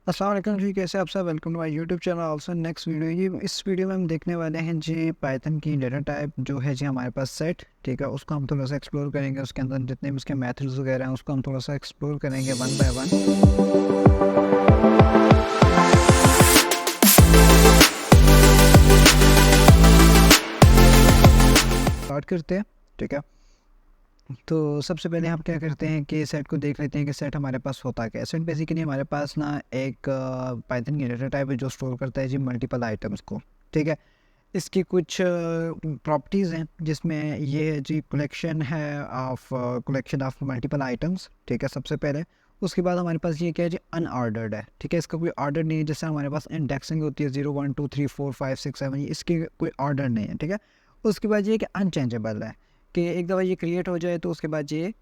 अस्सलाम वालेकुम जी, कैसे आप सब। Welcome to my YouTube channel. Also next video, ये इस वीडियो में हम देखने वाले हैं जी पाइथन की डेटा टाइप जो है जी हमारे पास सेट, ठीक है, उसको हम थोड़ा सा एक्सप्लोर करेंगे। उसके अंदर जितने भी उसके मेथड्स वगैरह हैं उसको हम थोड़ा सा एक्सप्लोर करेंगे वन बाय वन। स्टार्ट करते हैं, ठीक है। तो सबसे पहले हम क्या करते हैं कि सेट को देख लेते हैं कि सेट हमारे पास होता क्या है। सेट बेसिकली हमारे पास ना एक पाइथन की डेटा टाइप है जो स्टोर करता है जी मल्टीपल आइटम्स को, ठीक है। इसकी कुछ प्रॉपर्टीज़ हैं जिसमें ये है जी कलेक्शन ऑफ मल्टीपल आइटम्स, ठीक है, सबसे पहले। उसके बाद हमारे पास ये क्या है जी अनऑर्डर्ड है, ठीक है, इसका कोई ऑर्डर नहीं है। जैसे हमारे पास इंडेक्सिंग होती है 0 1 2 3 4 5 6 7, इसकी कोई ऑर्डर नहीं है, ठीक है। उसके बाद ये कि अनचेंजेबल है, कि एक दफ़ा ये क्रिएट हो जाए तो उसके बाद ये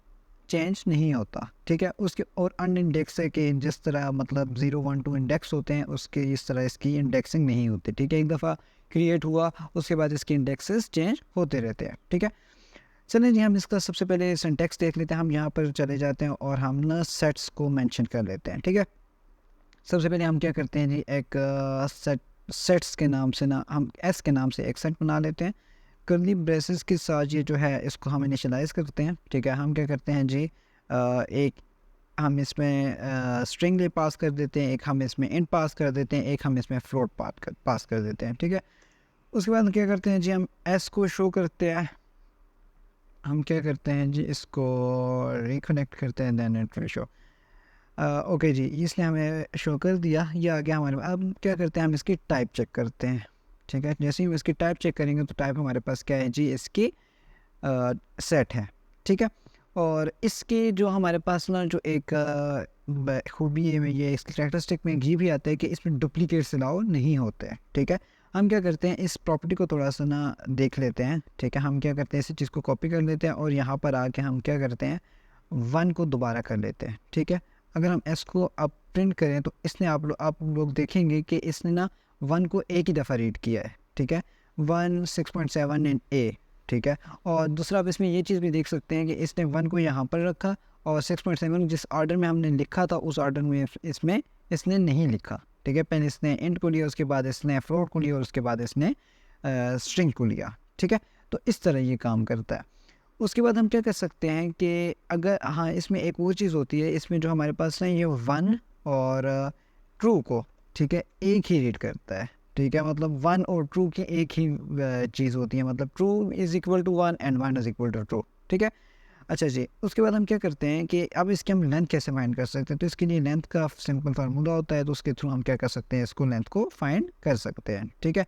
चेंज नहीं होता, ठीक है। उसके और अन इंडेक्स है कि जिस तरह मतलब 0 1 2 इंडेक्स होते हैं उसके इस तरह इसकी इंडेक्सिंग नहीं होती, ठीक है। एक दफ़ा क्रिएट हुआ उसके बाद इसके इंडेक्सेस चेंज होते रहते हैं, ठीक है। चलें जी, हम इसका सबसे पहले सिंटैक्स देख लेते हैं। हम यहाँ पर चले जाते हैं और हम ना सेट्स को मेंशन कर लेते हैं, ठीक है। सबसे पहले हम क्या करते हैं जी, एक सेट्स के नाम से ना हम एस के नाम से एक सेट बना लेते हैं। कर्ली ब्रेसेस के साथ ये जो है इसको हम इनिशियलाइज़ करते हैं, ठीक है। हम क्या करते हैं जी, एक हम इसमें स्ट्रिंग पास कर देते हैं, एक हम इसमें इंट पास कर देते हैं, एक हम इसमें फ्लोट पास कर देते हैं, ठीक है। उसके बाद हम क्या करते हैं जी, हम एस को शो करते हैं। हम क्या करते हैं जी, इसको रिकनेक्ट करते हैं, then it will show. Okay जी, इसने हमें शो कर दिया, ये आ गया हमारे पास। अब क्या करते हैं, हम इसकी टाइप चेक करते हैं, ठीक है। जैसे ही हम इसकी टाइप चेक करेंगे तो टाइप हमारे पास क्या है जी, इसकी सेट है, ठीक है। और इसके जो हमारे पास ना जो एक खूबी है, ये इसकी कैरेक्टरिस्टिक में ये भी आता है कि इसमें डुप्लीकेट्स अलाउ नहीं होते हैं, ठीक है। हम क्या करते हैं, इस प्रॉपर्टी को थोड़ा सा ना देख लेते हैं, ठीक है। हम क्या करते हैं, इसी चीज़ को कॉपी कर लेते हैं और यहाँ पर आके हम क्या करते हैं, वन को दोबारा कर लेते हैं, ठीक है। अगर हम एस को अब प्रिंट करें तो इसने आप लोग देखेंगे कि इसने ना वन को एक ही दफ़ा रीड किया है, ठीक है। 1 6.7 इन ए, ठीक है। और दूसरा आप इसमें ये चीज़ भी देख सकते हैं कि इसने वन को यहाँ पर रखा और 6.7 जिस ऑर्डर में हमने लिखा था उस ऑर्डर में इसमें इसने नहीं लिखा, ठीक है। पहले इसने इंट को लिया, उसके बाद इसने फ्लोट को लिया और उसके बाद इसने स्ट्रिंग को लिया, ठीक है। तो इस तरह ये काम करता है। उसके बाद हम क्या कर सकते हैं कि अगर हाँ, इसमें एक वो चीज़ होती है, इसमें जो हमारे पास ना ये वन और ट्रू को, ठीक है, एक ही रीड करता है, ठीक है। मतलब वन और ट्रू की एक ही चीज़ होती है, मतलब true is equal to one and one is equal to true, ठीक है। अच्छा जी, उसके बाद हम क्या करते हैं कि अब इसकी हम लेंथ कैसे फाइंड कर सकते हैं। तो इसके लिए लेंथ का सिंपल फार्मूला होता है, तो उसके थ्रू हम क्या कर सकते हैं, इसको लेंथ को फाइंड कर सकते हैं, ठीक है।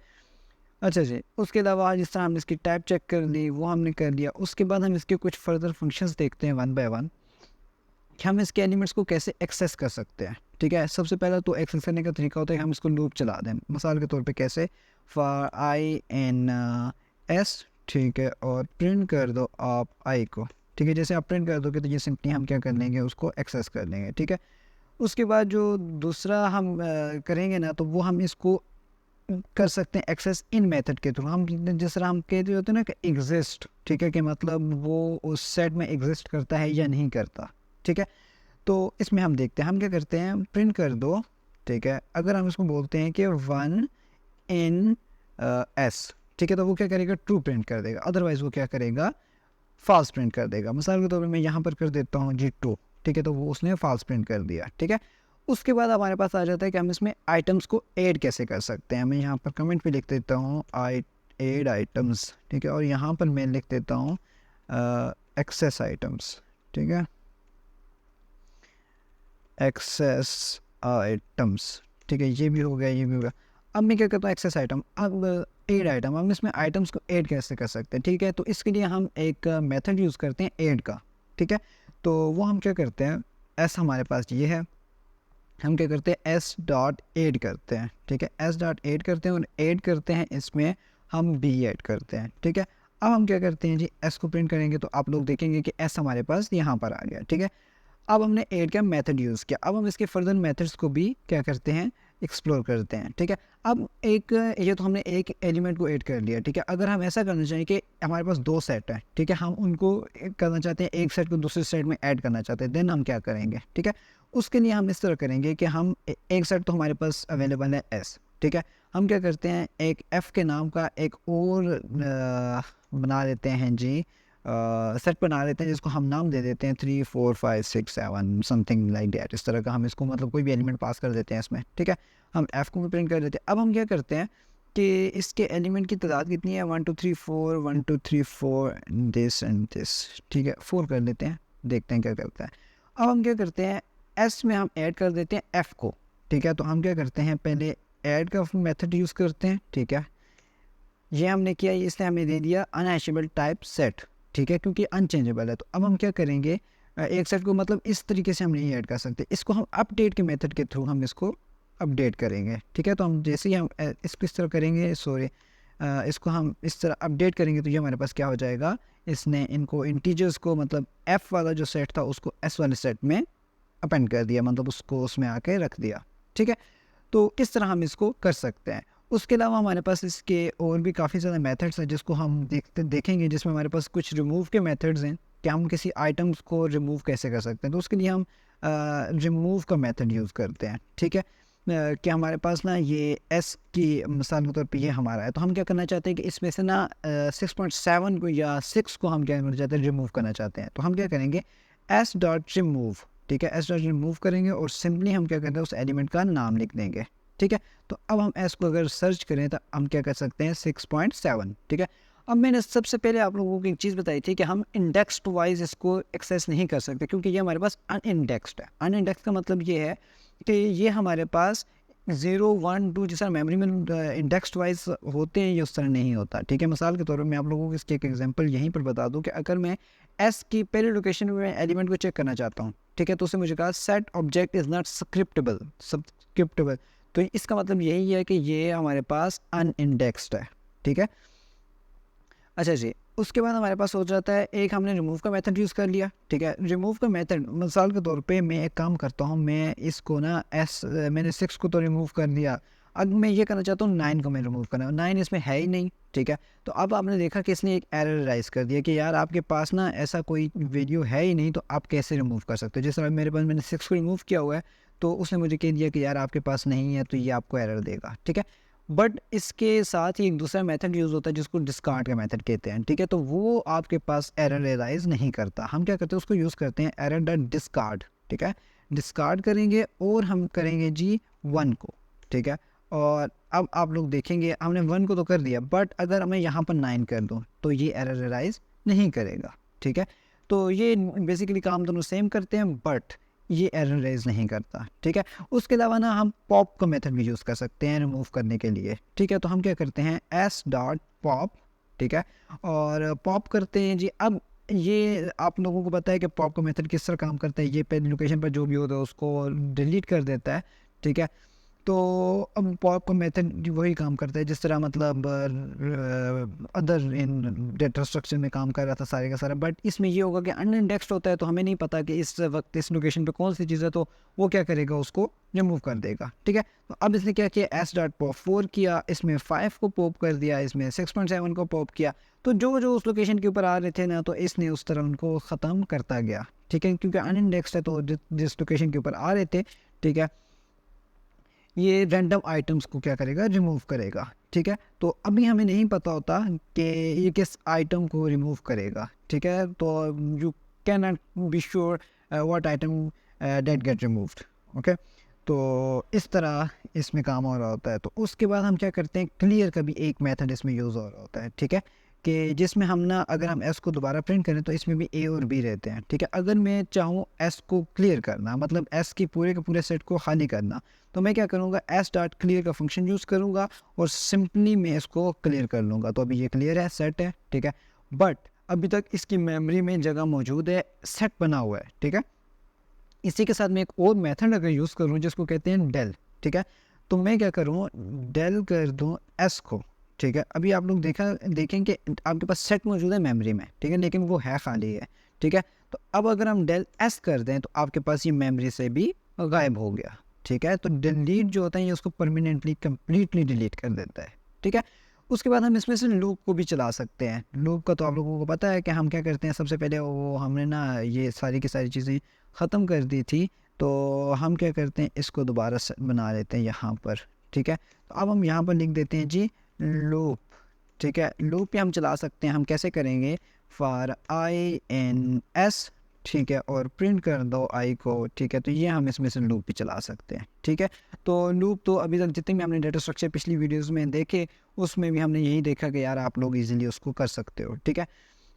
अच्छा जी, उसके अलावा जिस तरह हमने इसकी टाइप चेक कर ली वो हमने कर लिया। उसके बाद हम इसके कुछ फर्दर फंक्शंस देखते हैं वन बाय वन कि हम इसके एलिमेंट्स को कैसे एक्सेस कर सकते हैं, ठीक है। सबसे पहला तो एक्सेस करने का तरीका होता है कि हम इसको लूप चला दें। मिसाल के तौर पे कैसे, फॉर आई इन एस, ठीक है, और प्रिंट कर दो आप आई को, ठीक है। जैसे आप प्रिंट कर दोगे तो ये सिंपली हम क्या कर लेंगे, उसको एक्सेस कर लेंगे, ठीक है। उसके बाद जो दूसरा हम करेंगे ना, तो वो हम इसको कर सकते हैं एक्सेस इन मेथड के थ्रू। हम जिस तरह हम कहते होते हैं ना कि एग्जिस्ट, ठीक है, कि मतलब वो उस सेट में एग्जिस्ट करता है या नहीं करता, ठीक है। तो इसमें हम देखते हैं, हम क्या करते हैं, प्रिंट कर दो, ठीक है। अगर हम इसको बोलते हैं कि वन इन एस, ठीक है, तो वो क्या करेगा, ट्रू प्रिंट कर देगा। अदरवाइज वो क्या करेगा, फॉल्स प्रिंट कर देगा। मिसाल के तौर पर मैं यहाँ पर कर देता हूँ जी ट्रू, ठीक है, तो वो उसने फॉल्स प्रिंट कर दिया, ठीक है। उसके बाद हमारे पास आ जाता है कि हम इसमें आइटम्स को ऐड कैसे कर सकते हैं। मैं यहाँ पर कमेंट भी लिख देता हूँ आई ऐड आइटम्स, ठीक है, और यहाँ पर मैं लिख देता हूँ एक्सेस आइटम्स, ठीक है, एक्सेस आइटम्स, ठीक है। ये भी हो गया, ये भी हो गया। अब मैं क्या करता हूँ, एक्सेस आइटम, अब ऐड आइटम, हम इसमें आइटम्स को ऐड कैसे कर सकते हैं, ठीक है। तो इसके लिए हम एक मेथड यूज़ करते हैं ऐड का, ठीक है। तो वो हम क्या करते हैं, एस हमारे पास ये है, हम क्या करते हैं, एस डॉट ऐड करते हैं, ठीक है। एस डॉट ऐड करते हैं और ऐड करते हैं इसमें हम बी ऐड करते हैं, ठीक है। अब हम क्या करते हैं जी, एस को प्रिंट करेंगे तो आप लोग देखेंगे कि एस हमारे पास यहाँ पर आ गया, ठीक है। अब हमने ऐड का मेथड यूज़ किया। अब हम इसके फर्दर मेथड्स को भी क्या करते हैं, एक्सप्लोर करते हैं, ठीक है। अब एक ये तो हमने एक एलिमेंट को ऐड कर लिया, ठीक है। अगर हम ऐसा करना चाहें कि हमारे पास 2 सेट हैं, ठीक है, हम उनको करना चाहते हैं, एक सेट को दूसरे सेट में ऐड करना चाहते हैं, देन हम क्या करेंगे, ठीक है। उसके लिए हम इस तरह करेंगे कि हम एक सेट तो हमारे पास अवेलेबल है एस, ठीक है। हम क्या करते हैं, एक एफ़ के नाम का एक और बना देते हैं जी, सेट बना लेते हैं जिसको हम नाम दे देते हैं 3 4 5 6 7 समथिंग लाइक दैट। इस तरह का हम इसको मतलब कोई भी एलिमेंट पास कर देते हैं इसमें, ठीक है। हम एफ़ को भी प्रिंट कर देते हैं। अब हम क्या करते हैं कि इसके एलिमेंट की तादाद कितनी है, 1 2 3 4 1 2 3 4 दिस एंड दिस, ठीक है। 4 कर देते हैं, देखते हैं क्या करता है। अब हम क्या करते हैं, एस में हम ऐड कर देते हैं एफ़ को, ठीक है। तो हम क्या करते हैं, पहले ऐड का मेथड यूज़ करते हैं, ठीक है। ये हमने किया, इसने हमें दे दिया अनहैशेबल टाइप सेट, ठीक है, क्योंकि अनचेंजेबल है। तो अब हम क्या करेंगे, एक सेट को मतलब इस तरीके से हम नहीं ऐड कर सकते, इसको हम अपडेट के मेथड के थ्रू हम इसको अपडेट करेंगे, ठीक है। तो हम जैसे ही हम इसको इस तरह करेंगे, सॉरी इसको हम इस तरह अपडेट करेंगे, तो ये हमारे पास क्या हो जाएगा, इसने इनको इंटीजर्स को मतलब एफ़ वाला जो सेट था उसको एस वाले सेट में अपेंड कर दिया, मतलब उसको उसमें आके रख दिया, ठीक है। तो इस तरह हम इसको कर सकते हैं। उसके अलावा हमारे पास इसके और भी काफ़ी ज़्यादा मेथड्स हैं जिसको हम देखेंगे, जिसमें हमारे पास कुछ रिमूव के मेथड्स हैं कि हम किसी आइटम्स को रिमूव कैसे कर सकते हैं। तो उसके लिए हम रिमूव का मेथड यूज़ करते हैं, ठीक है। कि हमारे पास ना ये एस की मिसाल के तौर पे ये हमारा है, तो हम क्या करना चाहते हैं कि इसमें से ना 6.7 को या 6 को हम क्या करना चाहते हैं, रिमूव करना चाहते हैं। तो हम क्या करेंगे, एस डॉट रिमूव, ठीक है, एस डॉट रिमूव करेंगे और सिंपली हम क्या करते हैं, उस एलिमेंट का नाम लिख देंगे, ठीक है। तो अब हम एस को अगर सर्च करें तो हम क्या कर सकते हैं, 6.7, ठीक है। अब मैंने सबसे पहले आप लोगों को एक चीज़ बताई थी कि हम इंडेक्स्ड वाइज इसको एक्सेस नहीं कर सकते, क्योंकि ये हमारे पास अनइंडेक्स्ड है। अनइंडेक्स्ड का मतलब ये है कि ये हमारे पास 0 1 2 जिस तरह मेमोरी में इंडेक्स्ड वाइज होते हैं, ये उस तरह नहीं होता, ठीक है। मिसाल के तौर पर मैं आप लोगों को इसकी एक एग्जांपल यहीं पर बता दूं कि अगर मैं एस की पहले लोकेशन में एलिमेंट को चेक करना चाहता हूँ, ठीक है, तो उसने मुझे कहा सेट ऑब्जेक्ट इज़ नॉट सब्सक्रिप्टेबल। तो इसका मतलब यही है कि ये हमारे पास अनइंडेक्स्ड है, ठीक है। अच्छा जी, उसके बाद हमारे पास हो जाता है, एक हमने रिमूव का मेथड यूज़ कर लिया, ठीक है। रिमूव का मेथड मिसाल के तौर पे मैं एक काम करता हूँ, मैं इसको ना मैंने 6 को तो रिमूव कर दिया, अब मैं ये करना चाहता हूँ 9 को मैं रिमूव करना, 9 इसमें है ही नहीं, ठीक है। तो अब आपने देखा कि इसने एक एरर राइज कर दिया कि यार आपके पास ना ऐसा कोई वैल्यू है ही नहीं, तो आप कैसे रिमूव कर सकते हो। जैसे मेरे पास मैंने 6 को रिमूव किया हुआ है, तो उसने मुझे कह दिया कि यार आपके पास नहीं है, तो ये आपको एरर देगा, ठीक है। बट इसके साथ ही एक दूसरा मेथड यूज़ होता है जिसको डिस्कार्ड का मेथड कहते हैं, ठीक है। तो वो आपके पास एरर एराइज नहीं करता, हम क्या करते हैं, उसको यूज़ करते हैं एरर डॉट डिस्कार्ड, ठीक है। डिस्कार्ड करेंगे और हम करेंगे जी 1 को, ठीक है। और अब आप लोग देखेंगे हमने 1 को तो कर दिया, बट अगर मैं यहाँ पर 9 कर दूँ तो ये एरर एराइज नहीं करेगा, ठीक है। तो ये बेसिकली काम दोनों सेम करते हैं, बट ये एरर रेज नहीं करता, ठीक है। उसके अलावा ना हम पॉप का मेथड भी यूज़ कर सकते हैं रिमूव करने के लिए, ठीक है। तो हम क्या करते हैं, एस डॉट पॉप, ठीक है, और पॉप करते हैं जी। अब ये आप लोगों को पता है कि पॉप का मेथड किस तरह काम करता है, ये पे लोकेशन पर जो भी होता है उसको डिलीट कर देता है, ठीक है। तो अब पॉप का मेथड वही काम करता है जिस तरह मतलब अदर इन डेटा स्ट्रक्चर में काम कर रहा था सारे का सारा, बट इसमें ये होगा कि अनइंडेक्स्ड होता है, तो हमें नहीं पता कि इस वक्त इस लोकेशन पे कौन सी चीज़ है, तो वो क्या करेगा, उसको रिमूव कर देगा, ठीक है। तो अब इसने क्या किया, एस डॉट पॉप 4 किया, इसमें 5 को पॉप कर दिया, इसमें 6.7 को पॉप किया, तो जो जो उस लोकेशन के ऊपर आ रहे थे ना, तो इसने उस तरह उनको ख़त्म करता गया, ठीक है, क्योंकि अनइंडेक्स्ड है, तो जिस लोकेशन के ऊपर आ रहे थे, ठीक है, ये रैंडम आइटम्स को क्या करेगा, रिमूव करेगा, ठीक है। तो अभी हमें नहीं पता होता कि ये किस आइटम को रिमूव करेगा, ठीक है। तो you can not be sure what item that get removed, okay. तो इस तरह इसमें काम हो रहा होता है। तो उसके बाद हम क्या करते हैं, क्लियर का भी एक मेथड इसमें यूज़ हो रहा होता है, ठीक है, कि जिसमें हम ना अगर हम एस को दोबारा प्रिंट करें तो इसमें भी ए और बी रहते हैं, ठीक है। अगर मैं चाहूँ एस को क्लियर करना, मतलब एस की पूरे के पूरे सेट को खाली करना, तो मैं क्या करूँगा, एस डॉट क्लियर का फंक्शन यूज़ करूँगा और सिंपली मैं इसको क्लियर कर लूँगा। तो अभी ये क्लियर है, सेट है, ठीक है, बट अभी तक इसकी मेमोरी में जगह मौजूद है, सेट बना हुआ है, ठीक है। इसी के साथ मैं एक और मेथड अगर यूज़ करूँ जिसको कहते हैं डेल, ठीक है, तो मैं क्या करूँ, डेल कर दूँ एस को, ठीक है। अभी आप लोग देखें कि आपके पास सेट मौजूद है मेमोरी में, ठीक है, लेकिन वो है खाली है, ठीक है। तो अब अगर हम डेल एस कर दें तो आपके पास ये मेमोरी से भी गायब हो गया, ठीक है। तो डिलीट जो होता है ये उसको परमानेंटली कम्प्लीटली डिलीट कर देता है, ठीक है। उसके बाद हम इसमें से लूप को भी चला सकते हैं। लूप का तो आप लोगों को पता है कि हम क्या करते हैं, सबसे पहले वो हमने ना ये सारी की सारी चीज़ें ख़त्म कर दी थी, तो हम क्या करते हैं इसको दोबारा से बना लेते हैं यहाँ पर, ठीक है। तो अब हम यहाँ पर लिख देते हैं जी लूप, ठीक है। लूप पे हम चला सकते हैं, हम कैसे करेंगे, फॉर आई एन एस, ठीक है, और प्रिंट कर दो आई को, ठीक है। तो ये हम इसमें से लूप भी चला सकते हैं, ठीक है। तो लूप तो अभी तक जितने भी हमने डेटा स्ट्रक्चर पिछली वीडियोस में देखे उसमें भी हमने यही देखा कि यार आप लोग इजीली उसको कर सकते हो, ठीक है।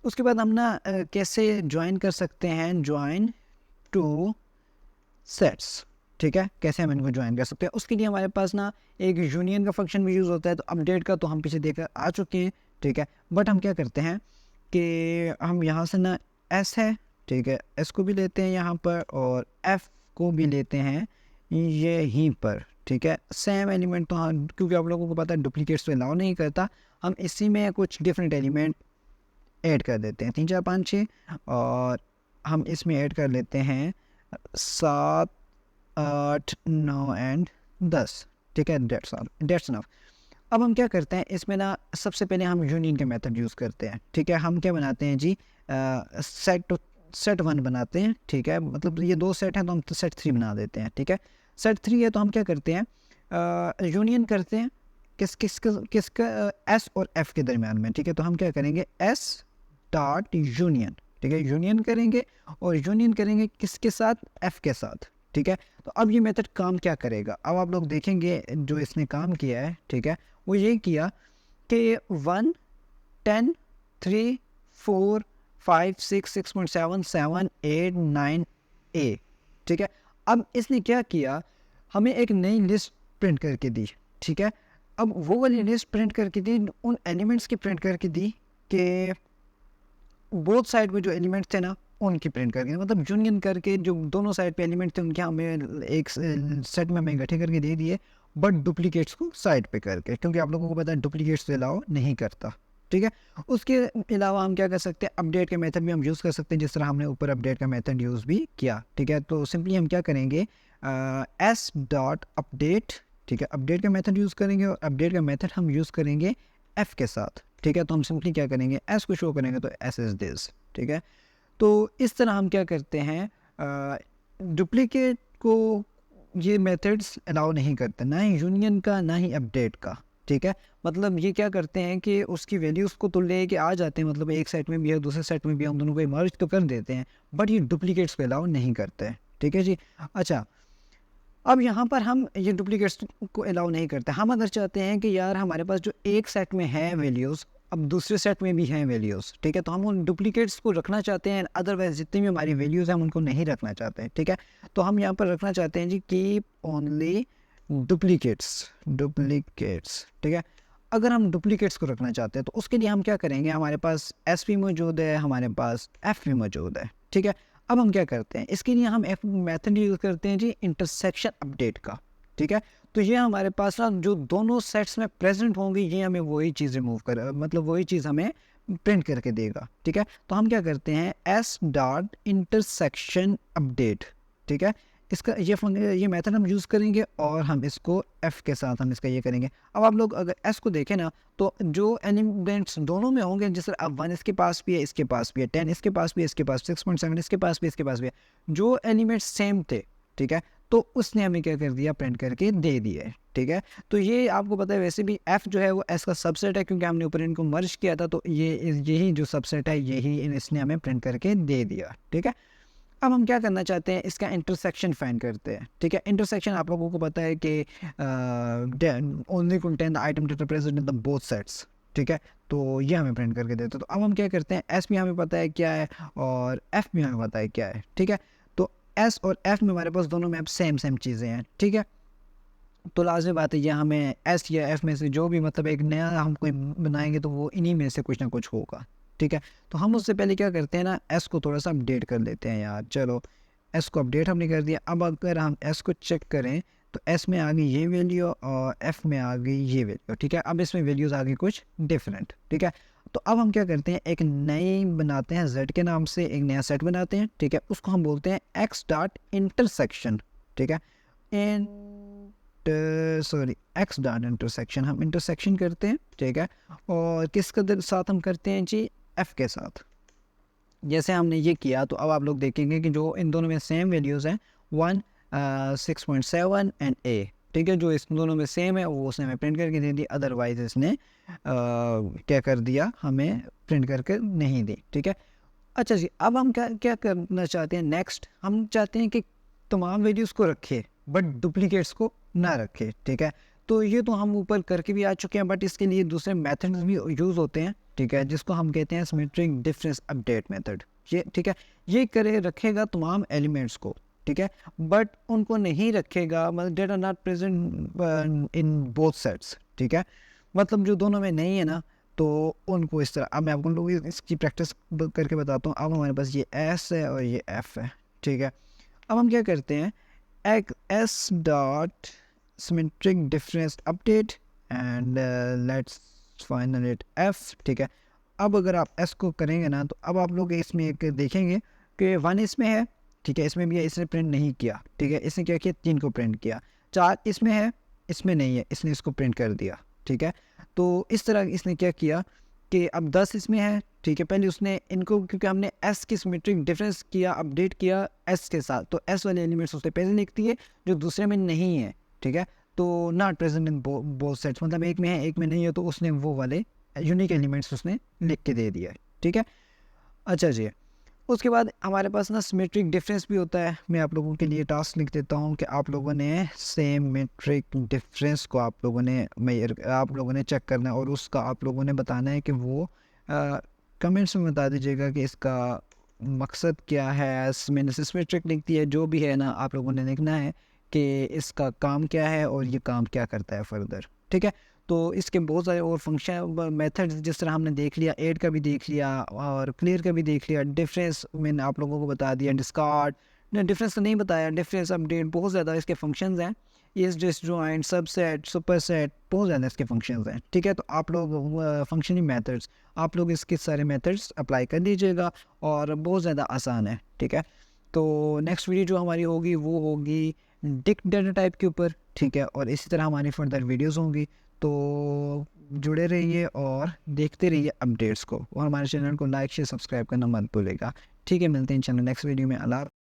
उसके बाद हम ना कैसे ज्वाइन कर सकते हैं, ज्वाइन टू सेट्स, ठीक है। कैसे हम इनको ज्वाइन कर सकते हैं, उसके लिए हमारे पास ना एक यूनियन का फंक्शन भी यूज़ होता है। तो अपडेट का तो हम पीछे देखकर आ चुके हैं, ठीक है। बट हम क्या करते हैं कि हम यहाँ से ना एस है, ठीक है, एस को भी लेते हैं यहाँ पर और एफ को भी लेते हैं यहीं पर, ठीक है। सेम एलिमेंट तो हाँ, क्योंकि आप लोगों को पता है डुप्लीकेट्स तो अलाउ नहीं करता, हम इसी में कुछ डिफरेंट एलिमेंट ऐड कर देते हैं, 3 4 5 6, और हम इसमें ऐड कर लेते हैं 7 8 9 एंड 10, ठीक है। Dates enough. अब हम क्या करते हैं इसमें ना, सबसे पहले हम यूनियन के मेथड यूज़ करते हैं, ठीक है। हम क्या बनाते हैं जी, सेट 1 बनाते हैं, ठीक है। मतलब ये 2 सेट हैं तो हम सेट 3 बना देते हैं, ठीक है। सेट 3 है तो हम क्या करते हैं, यूनियन करते हैं किसका एस और एफ के दरमियान में, ठीक है। तो हम क्या करेंगे, एस डॉट यूनियन, ठीक है, यूनियन करेंगे, और यूनियन करेंगे किसके साथ, एफ के साथ, ठीक है। तो अब ये मेथड काम क्या करेगा, अब आप लोग देखेंगे जो इसने काम किया है, ठीक है, वो ये किया कि 1 10 3 4 5 6 6.7 7 8 9 ए, ठीक है। अब इसने क्या किया, हमें एक नई लिस्ट प्रिंट करके दी, ठीक है। अब वो वाली लिस्ट प्रिंट करके दी, उन एलिमेंट्स की प्रिंट करके दी कि बोथ साइड में जो एलिमेंट्स थे ना उनकी प्रिंट करके, मतलब यूनियन करके जो दोनों साइड पे एलिमेंट थे उनके हमें एक सेट में हमें इकट्ठे करके दे दिए, बट डुप्लीकेट्स को साइड पे करके, क्योंकि आप लोगों को पता है डुप्लीकेट्स तो अलाउ नहीं करता, ठीक है। उसके अलावा हम क्या कर सकते हैं, अपडेट का मेथड भी हम यूज़ कर सकते हैं, जिस तरह हमने ऊपर अपडेट का मेथड यूज़ भी किया, ठीक है। तो सिंपली हम क्या करेंगे, एस डॉट अपडेट, ठीक है, अपडेट का मेथड यूज़ करेंगे, और अपडेट का मेथड हम यूज़ करेंगे एफ के साथ, ठीक है। तो हम सिंपली क्या करेंगे, एस को शो करेंगे तो एस इज दिस, ठीक है। तो इस तरह हम क्या करते हैं, डुप्लीकेट को ये मेथड्स अलाउ नहीं करते, ना ही यूनियन का ना ही अपडेट का, ठीक है। मतलब ये क्या करते हैं कि उसकी वैल्यूज़ को तो ले के आ जाते हैं, मतलब एक सेट में भी है दूसरे सेट में भी हम दोनों को मर्ज तो कर देते हैं, बट ये डुप्लीकेट्स को अलाउ नहीं करते हैं, ठीक है जी। अच्छा, अब यहाँ पर हम ये डुप्लीकेट्स को अलाउ नहीं करते, हम अगर चाहते हैं कि यार हमारे पास जो एक सेट में है वैल्यूज़ अब दूसरे सेट में भी हैं वैल्यूज़, ठीक है। तो हम उन डुप्लीकेट्स को रखना चाहते हैं, अदरवाइज जितनी भी हमारी वैल्यूज़ हैं हम उनको नहीं रखना चाहते हैं, ठीक है। तो हम यहाँ पर रखना चाहते हैं जी कीप ओनली डुप्लीकेट्स, ठीक है। अगर हम डुप्लीकेट्स को रखना चाहते हैं तो उसके लिए हम क्या करेंगे, हमारे पास एस भी मौजूद है, हमारे पास एफ भी मौजूद है, ठीक है। अब हम क्या करते हैं, इसके लिए हम एफ मेथड यूज़ करते हैं जी इंटरसेक्शन अपडेट का, ठीक है। तो ये हमारे पास ना जो दोनों सेट्स में प्रेजेंट होंगे ये हमें वही चीज़ रिमूव कर, मतलब वही चीज़ हमें प्रिंट करके देगा, ठीक है। तो हम क्या करते हैं, एस डॉट इंटरसेक्शन अपडेट, ठीक है। इसका ये मेथड हम यूज़ करेंगे, और हम इसको एफ़ के साथ हम इसका ये करेंगे। अब आप लोग अगर एस को देखें ना तो जो एलिमेंट्स दोनों में होंगे, जिस तरह अब 1 इसके पास भी है, इसके पास भी है, 10 इसके पास भी है, इसके पास 6.7 इसके पास भी, इसके पास भी है, जो एलिमेंट्स सेम थे, ठीक है। तो उसने हमें क्या कर दिया, प्रिंट करके दे दिया, ठीक है। तो ये आपको पता है वैसे भी एफ़ जो है वो एस का सबसेट है, क्योंकि हमने ऊपर इनको मर्ज किया था, तो यही जो सबसेट है यही इसने हमें प्रिंट करके दे दिया, ठीक है। अब हम क्या करना चाहते हैं, इसका इंटरसेक्शन फाइंड करते हैं, ठीक है। इंटरसेक्शन आप लोगों को पता है कि only contain the item data present in the both sets, ठीक है। तो ये हमें प्रिंट करके देते हैं। तो अब हम क्या करते हैं, एस भी हमें पता है क्या है और एफ भी हमें पता है क्या है, ठीक है। तो एस और एफ में हमारे पास दोनों में अब सेम चीज़ें हैं, ठीक है। तो लाजमी बात है ये हमें एस या एफ में से जो भी मतलब एक नया हम कोई बनाएंगे तो वो इन्हीं में से कुछ ना कुछ होगा, ठीक है। तो हम उससे पहले क्या करते हैं ना, एस को थोड़ा सा अपडेट कर लेते हैं यार। चलो एस को अपडेट हमने कर दिया। अब अगर हम एस को चेक करें तो एस में आ गई ये वैल्यू और एफ में आ गई ये वैल्यू, ठीक है। अब इसमें वैल्यूज़ आ गई कुछ डिफरेंट, ठीक है। तो अब हम क्या करते हैं, एक नई बनाते हैं जेड के नाम से, एक नया सेट बनाते हैं, ठीक है। उसको हम बोलते हैं एक्स डॉट इंटरसेक्शन, ठीक है। एक्स डॉट इंटरसेक्शन, हम इंटरसेक्शन करते हैं, ठीक है, और किसके साथ हम करते हैं जी, एफ के साथ। जैसे हमने ये किया तो अब आप लोग देखेंगे कि जो इन दोनों में सेम वैल्यूज़ हैं 6.7 एंड ए, ठीक है, जो इस दोनों में सेम है वो उसने हमें प्रिंट करके दे दी, अदरवाइज इसने क्या कर दिया, हमें प्रिंट करके नहीं दी, ठीक है। अच्छा जी, अब हम क्या क्या करना चाहते हैं नेक्स्ट, हम चाहते हैं कि तमाम वैल्यूज़ को रखे बट डुप्लीकेट्स को ना रखे, ठीक है। तो ये तो हम ऊपर करके भी आ चुके हैं, बट इसके लिए दूसरे मेथड्स भी यूज़ होते हैं, ठीक है, जिसको हम कहते हैं सिमेट्रिक डिफरेंस अपडेट मेथड। ये ठीक है, ये करे रखेगा तमाम एलिमेंट्स को, ठीक है, बट उनको नहीं रखेगा, मतलब that are not present in both sets, ठीक है, मतलब जो दोनों में नहीं है ना, तो उनको इस तरह, अब मैं आपको लोग इसकी प्रैक्टिस करके बताता हूँ। अब हमारे पास ये एस है और ये एफ है, ठीक है। अब हम क्या करते हैं, एक S dot symmetric difference update and let's final it F, ठीक है। अब अगर आप एस को करेंगे ना, तो अब आप लोग इसमें एक देखेंगे कि 1 इसमें है, ठीक है, इसमें भी है, इसने प्रिंट नहीं किया, ठीक है, इसने क्या किया, 3 को प्रिंट किया, 4 इसमें है, इसमें नहीं है, इसने इसको प्रिंट कर दिया, ठीक है। तो इस तरह इसने क्या किया कि अब 10 इसमें है, ठीक है, पहले उसने इनको, क्योंकि हमने एस की सिमेट्रिक डिफरेंस किया, अपडेट किया एस के साथ, तो एस वाले एलिमेंट्स उसने पहले लिख दिए जो दूसरे में नहीं है, ठीक है, तो not present in both sets, मतलब एक में है एक में नहीं है, तो उसने वो वाले यूनिक एलिमेंट्स उसने लिख के दे दिया है, ठीक है। अच्छा जी, उसके बाद हमारे पास ना सिमेट्रिक डिफरेंस भी होता है। मैं आप लोगों के लिए टास्क लिख देता हूँ कि आप लोगों ने सिमेट्रिक डिफरेंस को आप लोगों ने चेक करना है, और उसका आप लोगों ने बताना है कि वो कमेंट्स में बता दीजिएगा कि इसका मकसद क्या है। मैंने सिमेट्रिक लिख दिया है, जो भी है ना आप लोगों ने लिखना है कि इसका काम क्या है और ये काम क्या करता है फर्दर, ठीक है। तो इसके बहुत सारे और फंक्शन मेथड्स, जिस तरह हमने देख लिया, ऐड का भी देख लिया और क्लियर का भी देख लिया, डिफरेंस मैंने आप लोगों को बता दिया, डिस्कार्ड ने डिफरेंस तो नहीं बताया, डिफरेंस अपडेट, बहुत ज़्यादा इसके फंक्शंस हैं, इस डिसजॉइंट, सबसेट, सुपरसेट, बहुत ज़्यादा इसके फंक्शंस हैं, ठीक है। तो आप लोग फंक्शनिंग मेथड्स, आप लोग इसके सारे मेथड्स अप्लाई कर लीजिएगा और बहुत ज़्यादा आसान है, ठीक है। तो नेक्स्ट वीडियो जो हमारी होगी वो होगी डिक डाटा टाइप के ऊपर, ठीक है, और इसी तरह हमारी फर्दर वीडियोज़ होंगी। तो जुड़े रहिए और देखते रहिए अपडेट्स को, और हमारे चैनल को लाइक शेयर सब्सक्राइब करना मत भूलेगा, ठीक है। मिलते हैं इंशाल्लाह नेक्स्ट वीडियो में। अल्लाह।